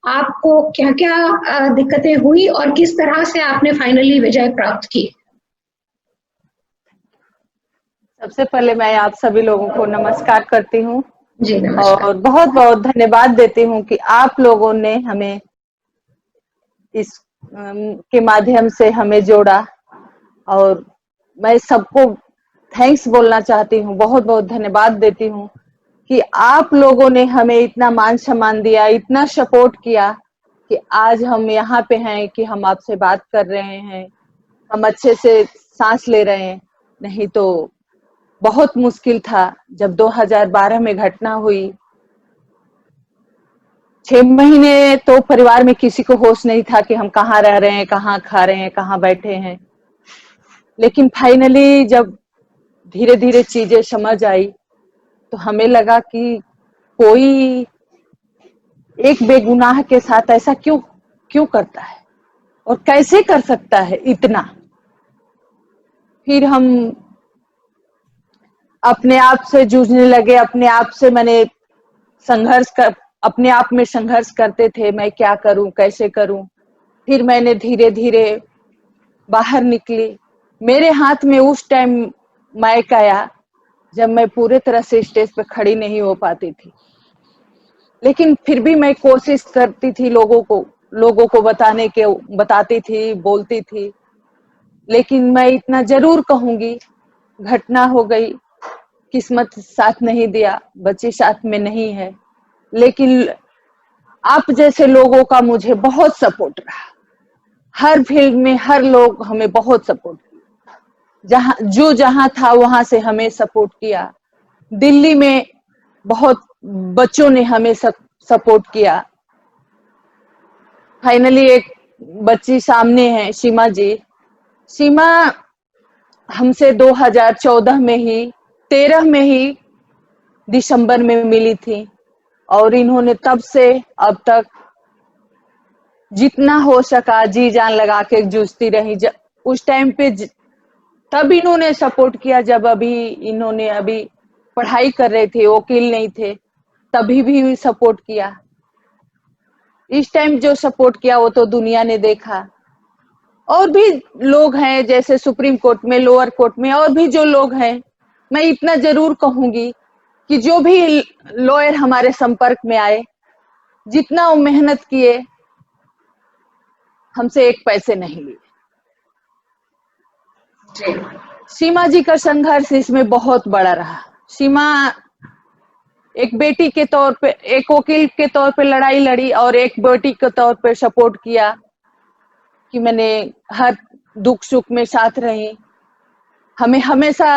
आपको क्या-क्या दिक्कतें हुई और किस तरह से आपने फाइनली विजय प्राप्त की? सबसे पहले मैं आप सभी लोगों को नमस्कार करती हूँ जी, नमस्कार। और बहुत-बहुत धन्यवाद देती हूँ कि आप लोगों ने हमें इस के माध्यम से हमें जोड़ा और मैं सबको थैंक्स बोलना चाहती हूँ, बहुत-बहुत धन्यवाद देती हूँ कि आप लोगों ने हमें इतना मान-सम्मान दिया, इतना सपोर्ट किया कि आज हम यहाँ पे हैं कि हम आपसे बात कर रहे हैं, हम अच्छे से सांस ले रहे हैं। नहीं तो बहुत मुश्किल था जब 2012 में घटना हुई। 6 महीने तो परिवार में किसी को होश नहीं था कि हम कहाँ रह रहे हैं, कहाँ खा रहे हैं, कहाँ बैठे हैं। लेकिन फाइनली जब धीरे-धीरे चीजें समझ आई, तो हमें लगा कि कोई एक बेगुनाह के साथ ऐसा क्यों क्यों करता है और कैसे कर सकता है इतना। फिर हम अपने आप से जूझने लगे, अपने आप से मैंने अपने आप में संघर्ष करते थे, मैं क्या करूं, कैसे करूं। फिर मैंने धीरे-धीरे बाहर निकली। मेरे हाथ में उस टाइम माइक आया जब मैं पूरे तरह से स्टेज पे खड़ी नहीं हो पाती थी, लेकिन फिर भी मैं कोशिश करती थी लोगों को बताती थी, बोलती थी। लेकिन मैं इतना जरूर कहूंगी, घटना हो गई, किस्मत साथ नहीं दिया, बच्चे साथ में नहीं है, लेकिन आप जैसे लोगों का मुझे बहुत सपोर्ट रहा। हर फील्ड में हर लोग हमें बहुत सपोर्ट किया, जहां था वहां से हमें सपोर्ट किया। दिल्ली में बहुत बच्चों ने हमें सपोर्ट किया। फाइनली एक बच्ची सामने है, सीमा जी। सीमा हमसे 2014 में ही 13 में ही दिसंबर में मिली थी और इन्होंने तब से अब तक जितना हो सका जी जान लगा के जूझती रही। उस टाइम पे तब इन्होंने सपोर्ट किया जब इन्होंने अभी पढ़ाई कर रहे थे, वकील नहीं थे, तभी भी सपोर्ट किया। इस टाइम जो सपोर्ट किया वो तो दुनिया ने देखा। और भी लोग हैं जैसे सुप्रीम कोर्ट में, लोअर कोर्ट में और भी जो लोग हैं, मैं इतना जरूर कहूंगी कि जो भी लॉयर हमारे संपर्क में आए, जितना वो मेहनत किए, हमसे एक पैसे नहीं लिए। सीमा जी का संघर्ष इसमें बहुत बड़ा रहा। सीमा एक बेटी के तौर पे, एक वकील के तौर पे लड़ाई लड़ी और एक बेटी के तौर पे सपोर्ट किया कि मैंने हर दुख सुख में साथ रही, हमें हमेशा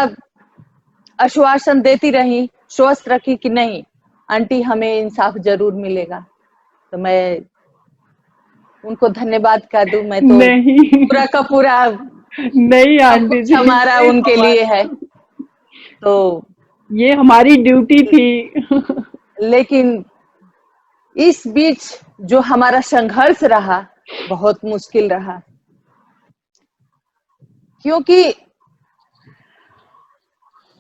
आश्वासन देती रही, स्वस्थ रखी कि नहीं आंटी हमें इंसाफ जरूर मिलेगा। तो मैं उनको धन्यवाद कर दूं। मैं तो नहीं पूरा का पूरा नहीं सब आंटी कुछ जी, हमारा उनके लिए है। तो ये हमारी ड्यूटी थी। लेकिन इस बीच जो हमारा संघर्ष रहा बहुत मुश्किल रहा, क्योंकि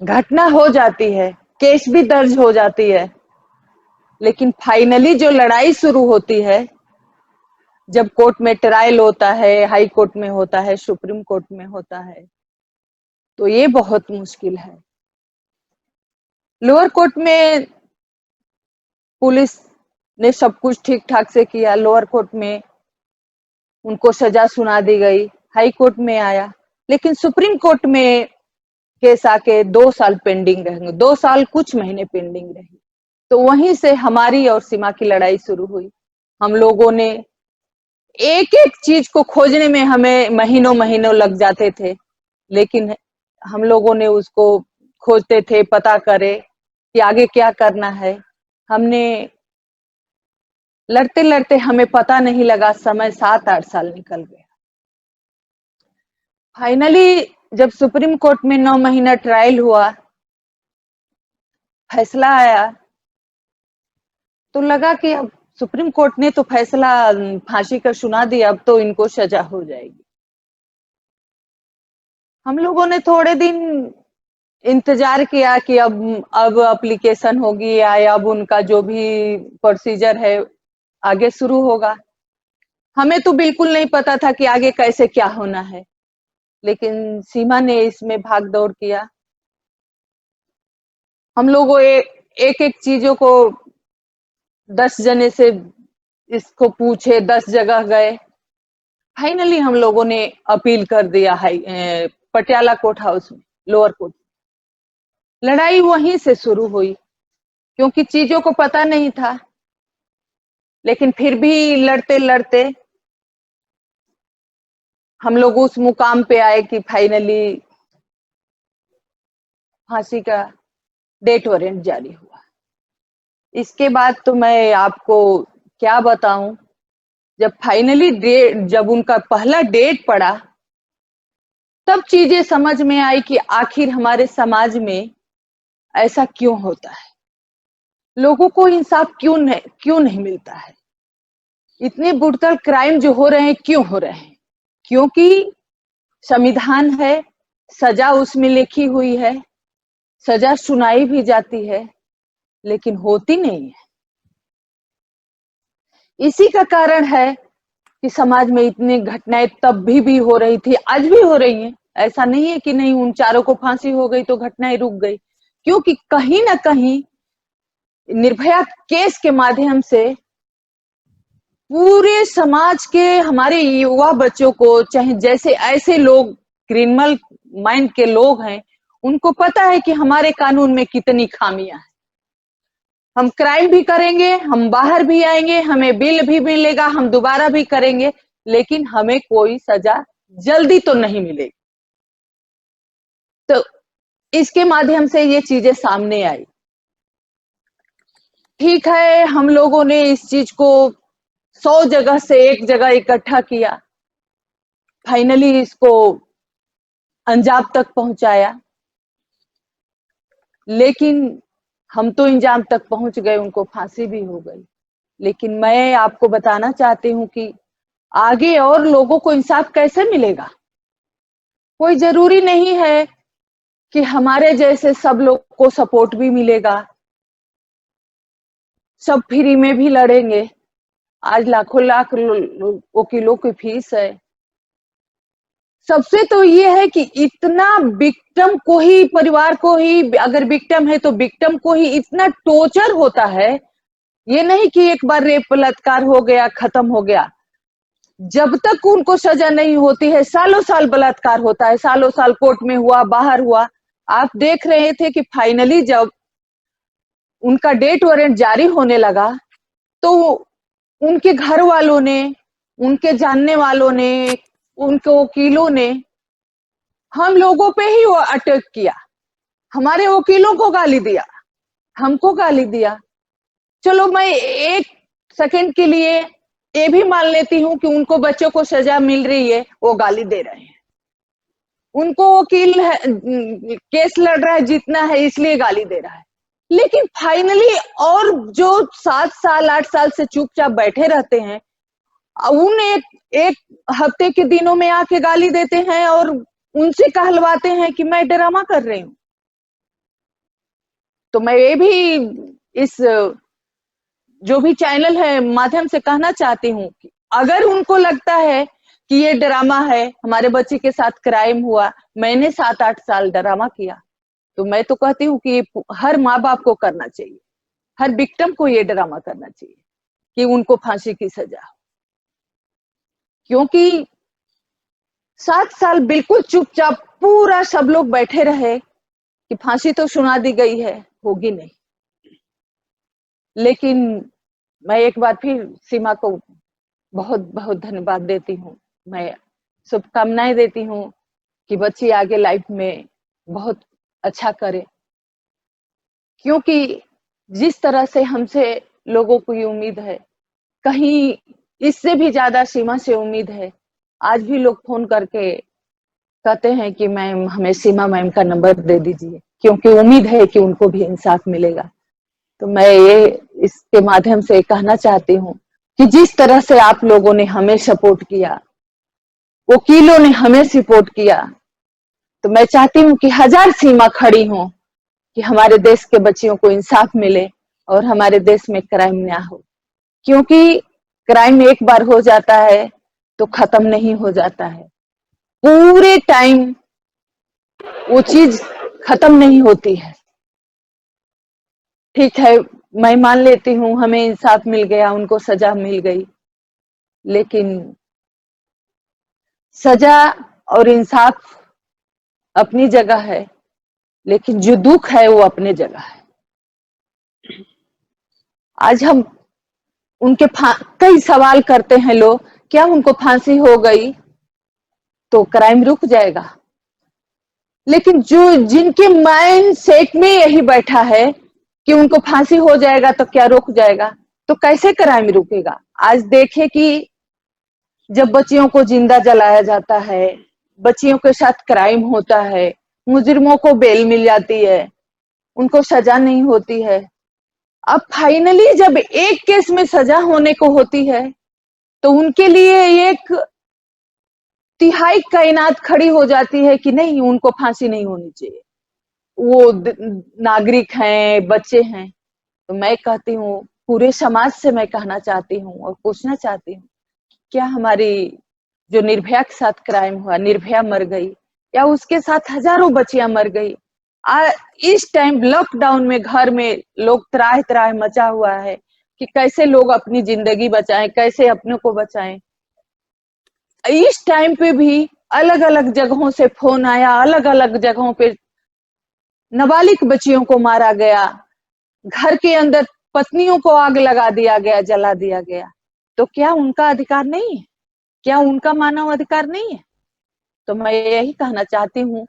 घटना हो जाती है, केस भी दर्ज हो जाती है, लेकिन फाइनली जो लड़ाई शुरू होती है, जब कोर्ट में ट्रायल होता है, हाई कोर्ट में होता है, सुप्रीम कोर्ट में होता है, तो ये बहुत मुश्किल है। लोअर कोर्ट में पुलिस ने सब कुछ ठीक ठाक से किया, लोअर कोर्ट में उनको सजा सुना दी गई, हाई कोर्ट में आया, लेकिन सुप्रीम कोर्ट में केस आके 2 साल पेंडिंग रहेंगे, 2 साल कुछ महीने पेंडिंग रही। तो वहीं से हमारी और सीमा की लड़ाई शुरू हुई। हम लोगों ने एक एक चीज को खोजने में हमें महीनों महीनों लग जाते थे, लेकिन हम लोगों ने उसको खोजते थे, पता करे कि आगे क्या करना है। हमने लड़ते लड़ते हमें पता नहीं लगा, समय 7-8 साल निकल गया। फाइनली जब सुप्रीम कोर्ट में 9 महीना ट्रायल हुआ, फैसला आया, तो लगा कि अब सुप्रीम कोर्ट ने तो फैसला फांसी का सुना दिया, अब तो इनको सजा हो जाएगी। हम लोगों ने थोड़े दिन इंतजार किया कि अब एप्लीकेशन होगी या अब उनका जो भी प्रोसीजर है आगे शुरू होगा। हमें तो बिल्कुल नहीं पता था कि आगे कैसे क्या होना है, लेकिन सीमा ने इसमें भाग दौड़ किया। हम लोगों एक एक चीजों को 10 जने से इसको पूछे, 10 जगह गए। फाइनली हम लोगों ने अपील कर दिया पटियाला कोर्ट हाउस में, लोअर कोर्ट। लड़ाई वहीं से शुरू हुई, क्योंकि चीजों को पता नहीं था, लेकिन फिर भी लड़ते लड़ते हम लोग उस मुकाम पे आए कि फाइनली फांसी का डेट वारंट जारी हुआ। इसके बाद तो मैं आपको क्या बताऊं, जब फाइनली जब उनका पहला डेट पड़ा, तब चीजें समझ में आई कि आखिर हमारे समाज में ऐसा क्यों होता है, लोगों को इंसाफ क्यों नहीं मिलता है, इतने ब्रूटल क्राइम जो हो रहे हैं क्यों हो रहे हैं। क्योंकि संविधान है, सजा उसमें लिखी हुई है, सजा सुनाई भी जाती है, लेकिन होती नहीं है। इसी का कारण है कि समाज में इतनी घटनाएं तब भी हो रही थी, आज भी हो रही हैं। ऐसा नहीं है कि नहीं, उन चारों को फांसी हो गई तो घटनाएं रुक गई, क्योंकि कहीं ना कहीं निर्भया केस के माध्यम से पूरे समाज के हमारे युवा बच्चों को, चाहे जैसे ऐसे लोग क्रिमिनल माइंड के लोग हैं, उनको पता है कि हमारे कानून में कितनी खामियां हैं। हम क्राइम भी करेंगे, हम बाहर भी आएंगे, हमें बिल भी मिलेगा, हम दोबारा भी करेंगे, लेकिन हमें कोई सजा जल्दी तो नहीं मिलेगी। तो इसके माध्यम से ये चीजें सामने आई। ठीक है, हम लोगों ने इस चीज को 100 जगह से एक जगह इकट्ठा किया, फाइनली इसको अंजाम तक पहुंचाया, लेकिन हम तो अंजाम तक पहुंच गए, उनको फांसी भी हो गई। लेकिन मैं आपको बताना चाहती हूँ कि आगे और लोगों को इंसाफ कैसे मिलेगा। कोई जरूरी नहीं है कि हमारे जैसे सब लोग को सपोर्ट भी मिलेगा, सब फ्री में भी लड़ेंगे। आज लाखों लाख वकीलों की फीस है। सबसे तो ये है कि इतना विक्टिम को ही, परिवार को ही, अगर विक्टिम है तो विक्टिम को ही इतना टॉर्चर होता है। ये नहीं कि एक बार रेप बलात्कार हो गया खत्म हो गया, जब तक उनको सजा नहीं होती है सालों साल बलात्कार होता है, सालों साल कोर्ट में हुआ, बाहर हुआ। आप देख रहे थे कि फाइनली जब उनका डेट वारंट जारी होने लगा, तो उनके घर वालों ने, उनके जानने वालों ने, उनके वकीलों ने हम लोगों पे ही वो अटैक किया, हमारे वकीलों को गाली दिया, हमको गाली दिया। चलो मैं एक सेकंड के लिए ये भी मान लेती हूँ कि उनको बच्चों को सजा मिल रही है, वो गाली दे रहे हैं, उनको वकील केस लड़ रहा है, जीतना है, इसलिए गाली दे रहा है। लेकिन फाइनली और जो 7 साल 8 साल से चुपचाप बैठे रहते हैं, उन एक हफ्ते के दिनों में आके गाली देते हैं और उनसे कहलवाते हैं कि मैं ड्रामा कर रही हूँ। तो मैं ये भी इस जो भी चैनल है माध्यम से कहना चाहती हूँ कि अगर उनको लगता है कि ये ड्रामा है, हमारे बच्चे के साथ क्राइम हुआ, मैंने 7-8 साल ड्रामा किया, तो मैं तो कहती हूँ कि हर माँ बाप को करना चाहिए, हर विक्टिम को ये ड्रामा करना चाहिए कि उनको फांसी की सजा हो। क्योंकि 7 साल बिल्कुल चुपचाप पूरा सब लोग बैठे रहे कि फांसी तो सुना दी गई है, होगी नहीं। लेकिन मैं एक बार फिर सीमा को बहुत बहुत धन्यवाद देती हूँ, मैं शुभकामनाएं देती हूँ कि बच्ची आगे लाइफ में बहुत अच्छा करे। क्योंकि जिस तरह से हमसे लोगों को ये उम्मीद है, कहीं इससे भी ज्यादा सीमा से उम्मीद है। आज भी लोग फोन करके कहते हैं कि मैम हमें सीमा मैम का नंबर दे दीजिए, क्योंकि उम्मीद है कि उनको भी इंसाफ मिलेगा। तो मैं ये इसके माध्यम से कहना चाहती हूँ कि जिस तरह से आप लोगों ने हमें सपोर्ट किया, वकीलों ने हमें सपोर्ट किया, तो मैं चाहती हूँ कि 1000 सीमा खड़ी हो कि हमारे देश के बच्चियों को इंसाफ मिले और हमारे देश में क्राइम ना हो। क्योंकि क्राइम एक बार हो जाता है तो खत्म नहीं हो जाता है, पूरे टाइम वो चीज खत्म नहीं होती है। ठीक है, मैं मान लेती हूँ हमें इंसाफ मिल गया, उनको सजा मिल गई, लेकिन सजा और इंसाफ अपनी जगह है, लेकिन जो दुख है वो अपने जगह है। आज हम उनके कई सवाल करते हैं लोग, क्या उनको फांसी हो गई तो क्राइम रुक जाएगा? लेकिन जो जिनके माइंड सेट में यही बैठा है कि उनको फांसी हो जाएगा तो क्या रुक जाएगा, तो कैसे क्राइम रुकेगा? आज देखे कि जब बच्चियों को जिंदा जलाया जाता है, बच्चियों के साथ क्राइम होता है, मुजरिमों को बेल मिल जाती है, उनको सजा नहीं होती है। अब फाइनली जब एक केस में सजा होने को होती है तो उनके लिए एक तिहाई कायनात खड़ी हो जाती है कि नहीं, उनको फांसी नहीं होनी चाहिए, वो नागरिक हैं, बच्चे हैं। तो मैं कहती हूँ, पूरे समाज से मैं कहना चाहती हूँ और पूछना चाहती हूँ, क्या हमारी जो निर्भया के साथ क्राइम हुआ, निर्भया मर गई या उसके साथ हजारों बच्चियां मर गई? इस टाइम लॉकडाउन में घर में लोग त्राह त्राह मचा हुआ है कि कैसे लोग अपनी जिंदगी बचाएं, कैसे अपनों को बचाएं। इस टाइम पे भी अलग अलग जगहों से फोन आया, अलग अलग जगहों पे नाबालिग बच्चियों को मारा गया, घर के अंदर पत्नियों को आग लगा दिया गया, जला दिया गया। तो क्या उनका अधिकार नहीं है? क्या उनका मानव अधिकार नहीं है? तो मैं यही कहना चाहती हूँ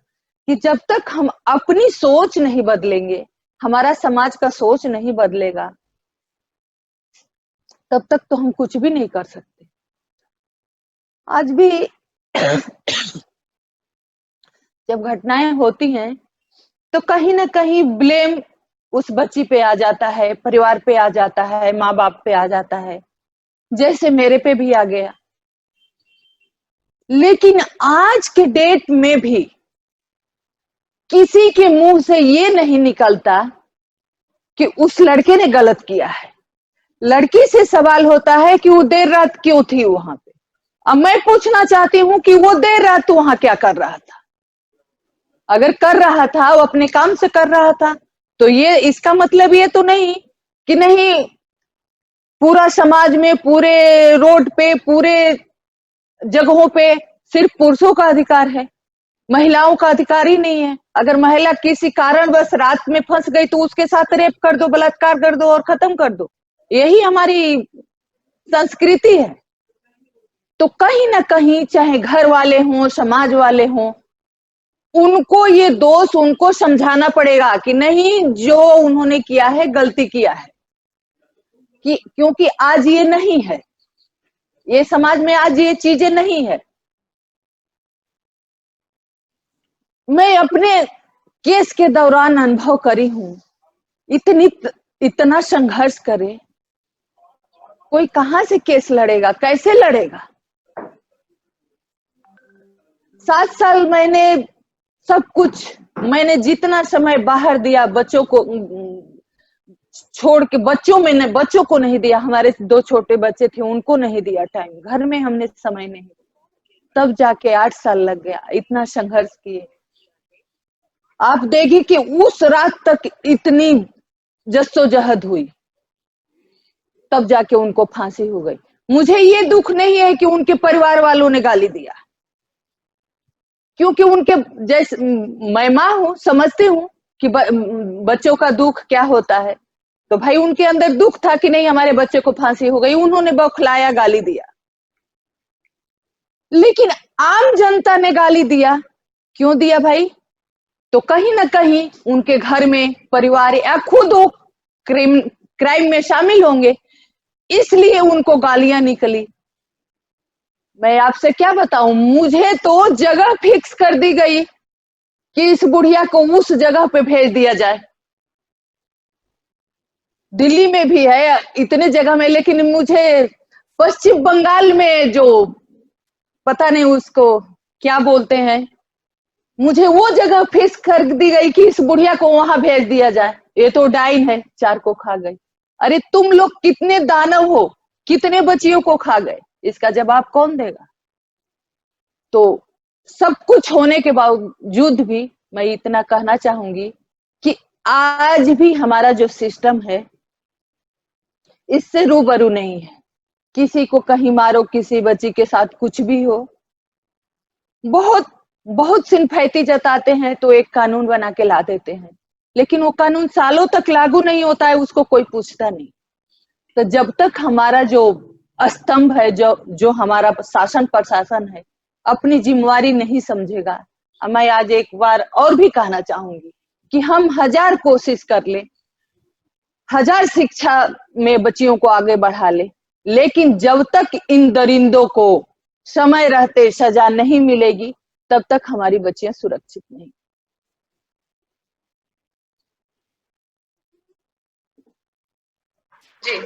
कि जब तक हम अपनी सोच नहीं बदलेंगे, हमारा समाज का सोच नहीं बदलेगा, तब तक तो हम कुछ भी नहीं कर सकते। आज भी जब घटनाएं होती हैं तो कहीं ना कहीं ब्लेम उस बच्ची पे आ जाता है, परिवार पे आ जाता है, माँ बाप पे आ जाता है, जैसे मेरे पे भी आ गया। लेकिन आज के डेट में भी किसी के मुंह से ये नहीं निकलता कि उस लड़के ने गलत किया है। लड़की से सवाल होता है कि वो देर रात क्यों थी वहां पे। अब मैं पूछना चाहती हूँ कि वो देर रात वहां क्या कर रहा था? अगर कर रहा था, वो अपने काम से कर रहा था, तो ये इसका मतलब ये तो नहीं कि नहीं, पूरा समाज में, पूरे रोड पे, पूरे जगहों पे सिर्फ पुरुषों का अधिकार है, महिलाओं का अधिकार ही नहीं है। अगर महिला किसी कारणवश रात में फंस गई तो उसके साथ रेप कर दो, बलात्कार कर दो और खत्म कर दो, यही हमारी संस्कृति है। तो कहीं ना कहीं चाहे घर वाले हों, समाज वाले हों, उनको ये दोष उनको समझाना पड़ेगा कि नहीं, जो उन्होंने किया है गलती किया है, कि क्योंकि आज ये नहीं है, ये समाज में आज ये चीजें नहीं है। मैं अपने केस के दौरान अनुभव करी हूं, इतना संघर्ष करे, कोई कहां से केस लड़ेगा, कैसे लड़ेगा? 7 साल मैंने सब कुछ, मैंने जितना समय बाहर दिया बच्चों को छोड़ के, बच्चों को नहीं दिया, हमारे 2 छोटे बच्चे थे उनको नहीं दिया टाइम, घर में हमने समय नहीं, तब जाके 8 साल लग गया, इतना संघर्ष किए। आप देखिए कि उस रात तक इतनी जद्दोजहद हुई, तब जाके उनको फांसी हो गई। मुझे ये दुख नहीं है कि उनके परिवार वालों ने गाली दिया, क्योंकि उनके जैसे मैं माँ हूं, समझती हूँ कि बच्चों का दुख क्या होता है। तो भाई उनके अंदर दुख था कि नहीं, हमारे बच्चे को फांसी हो गई, उन्होंने बौखलाया, गाली दिया। लेकिन आम जनता ने गाली दिया, क्यों दिया भाई? तो कहीं ना कहीं उनके घर में परिवार या खुद वो क्राइम में शामिल होंगे, इसलिए उनको गालियां निकली। मैं आपसे क्या बताऊं, मुझे तो जगह फिक्स कर दी गई कि इस बुढ़िया को उस जगह पे भेज दिया जाए। दिल्ली में भी है, इतने जगह में, लेकिन मुझे पश्चिम बंगाल में, जो पता नहीं उसको क्या बोलते हैं, मुझे वो जगह फिक्स कर दी गई कि इस बुढ़िया को वहां भेज दिया जाए। ये तो डाइन है, 4 को खा गई। अरे तुम लोग कितने दानव हो कितने बच्चियों को खा गए, इसका जवाब कौन देगा? तो सब कुछ होने के बावजूद भी मैं इतना कहना चाहूंगी कि आज भी हमारा जो सिस्टम है इससे रूबरू नहीं है। किसी को कहीं मारो, किसी बच्ची के साथ कुछ भी हो, बहुत बहुत सिंपैथी जताते हैं तो एक कानून बना के ला देते हैं, लेकिन वो कानून सालों तक लागू नहीं होता है, उसको कोई पूछता नहीं। तो जब तक हमारा जो स्तंभ है, जो हमारा शासन प्रशासन है, अपनी जिम्मेवारी नहीं समझेगा, मैं आज एक बार और भी कहना चाहूंगी कि हम 1000 कोशिश कर ले, 1000 शिक्षा में बच्चियों को आगे बढ़ा ले, लेकिन जब तक इन दरिंदों को समय रहते सजा नहीं मिलेगी, तब तक हमारी बच्चियां सुरक्षित नहीं। जी।